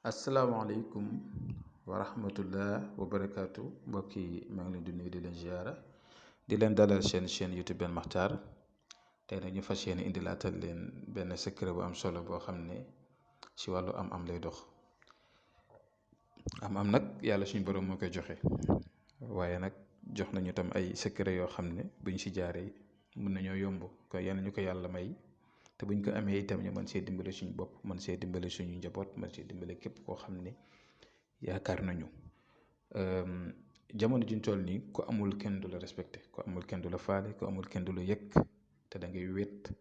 asalaamaaleykum wa rahmatullah wa barakaatu mbokk yi maa ngi leen di nuyu di leen ziara di leen dalal seen chaîne YouTube Ben Makhtar tey nag ñu fas yéene indilaatal leen benn secret bu am solo boo xam ne ci wàllu am-am lay dox. am-am nag yàlla suñu borom moo koy joxe waaye nag jox nañu tam ay secret yoo xam ne buñ ci jaaree mën nañoo yomb ko yal ñu ko yàlla may. te buñ ko amee itam ñu mën see dimbale suñu bopp mën see dimbale suñu njaboot mën see dimbale képp koo xam ne yaakaar nañu jamono juñ toll nii ku amul kenn du la respecté ku amul kenn du la faale ku amul kenn du la yëg te da ngay wét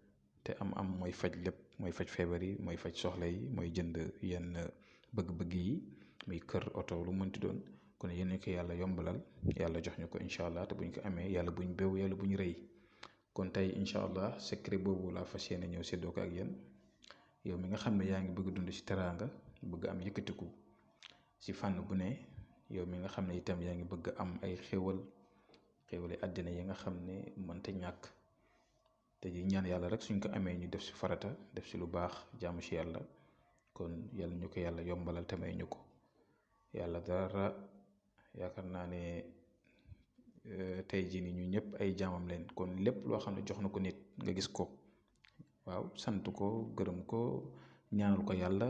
te am mooy faj lépp mooy faj feebar yi mooy faj soxla yi mooy jënd yenn bëgg-bëgg yi muy kër oto lu mënti doon kon yéen ñu ko yàlla yombalal yàlla jox ñu ko incha allah te buñ ko amee yàlla buñ béw yàlla buñ rëy. kon tey incha allah secret boobu laa fas yéene ñëw séddoo ko ak yéen yow mi nga xam ne yaa ngi bëgg dund ci teraanga bëgg am yëkkatiku ci fànn bu ne yow mi nga xam ne itam yaa ngi bëgg am ay xéwali àddina yi nga xam ne mënta ñàkk te di ñaan yàlla rek suñ ko amee ñu def ci farata def ci lu baax jaamu ci yàlla kon yàlla ñu ko yàlla yombalal te may ñu ko yàlla dara yaakaar naa ne. tey jii nii ñu ñëpp ay jaamam leen kon lépp loo xam ne jox na ko nit nga gis ko waaw sant ko gërëm ko ñaanal ko yàlla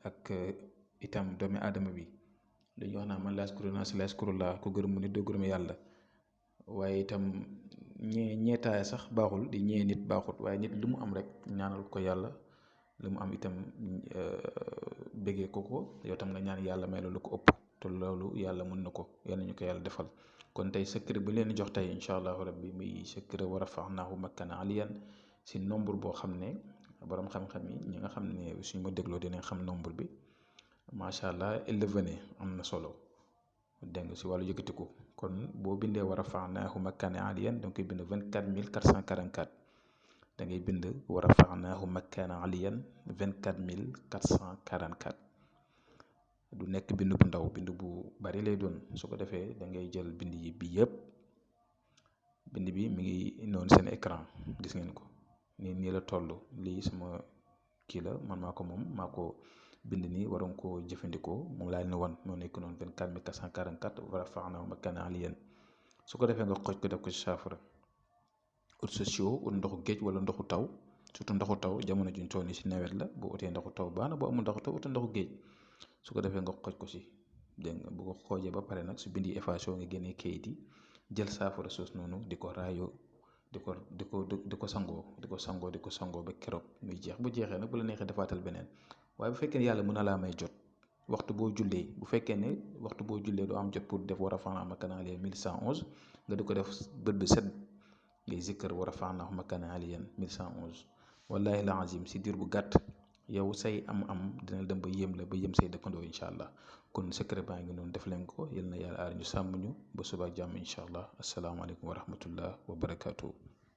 ak itam doomi aadama bi dañuy wax naa man laa yaskuru naas laa yaskurullah ku gërëm nit doo gërëm yàlla waaye itam ñeetaaya sax baaxul di ñee nit baaxul waaye nit lu mu am rek ñaanal ko yàlla lu mu am itam bëggee ko yow tam nga ñaan yàlla may la lu ko ëpp te loolu yàlla mën na ko yàlla ñu ko yàlla defal. kon tey secret bu leen jox tey incha allahu rabbi muy secret wa rafa'naahu makaanan aliyyan si nombre boo xam ne borom xam-xam yi ñi nga xam ne suñ ma dégloo dinañ xam nombre bi macha allah élevé am na solo dégg nga si wàllu yëkkatiku kon boo bindee wa rafa'naahu makaanan aliyyan da nga koy bind 24444 da ngay bind wa rafa'naahu makaanan aliyyan 24444. du nekk bind bu ndaw bind bu bari lay doon su ko defee da ngay jël bind yi bi yëpp bind bi mi ngi noonu seen écran gis ngeen ko nii la toll lii sama kii la man maa ko moom maa ko bind nii waroon koo jëfandikoo moom laa leen wan moo nekk noonu 24444 wa rafa'naahu makaanan aliyyan su ko defee nga xooj ko def ko ci saafara ut sa siwo ut ndoxu géej wala ndoxu taw surtout ndoxu taw jamono juñ toll nii si nawet la boo utee ndoxu taw baax na boo amul ndoxu taw uta ndoxu géej. su ko defee nga xooj ko si dégg nga bu ko xoojee ba pare nag su bind yi effacé nga génnee kayit yi jël saafara soos noonu di ko raayoo di ko sangoo ba keroog muy jeex bu jeexee nag bu la neexee defaatal beneen waaye bu fekkee ne yàlla mën na laa may jot waxtu boo jullee bu fekkee ne waxtu boo jullee doo am jot pour def wa rafa'naahu makaanan aliyyan 1111 nga di ko def bët bi set ngay zikkër wa rafa'naahu makaanan aliyyan 1111 wallaahi la azim si diir bu gàtt. yow say am dina dem ba yéem la ba yéem say dëkkandoo incha allah kon secret baa ngi noonu def leen ko yal na yàlla aar ñu sàmm ñu ba suba jàmm incha allah asalaamaaleykum wa rahmatullah wa barakaatu.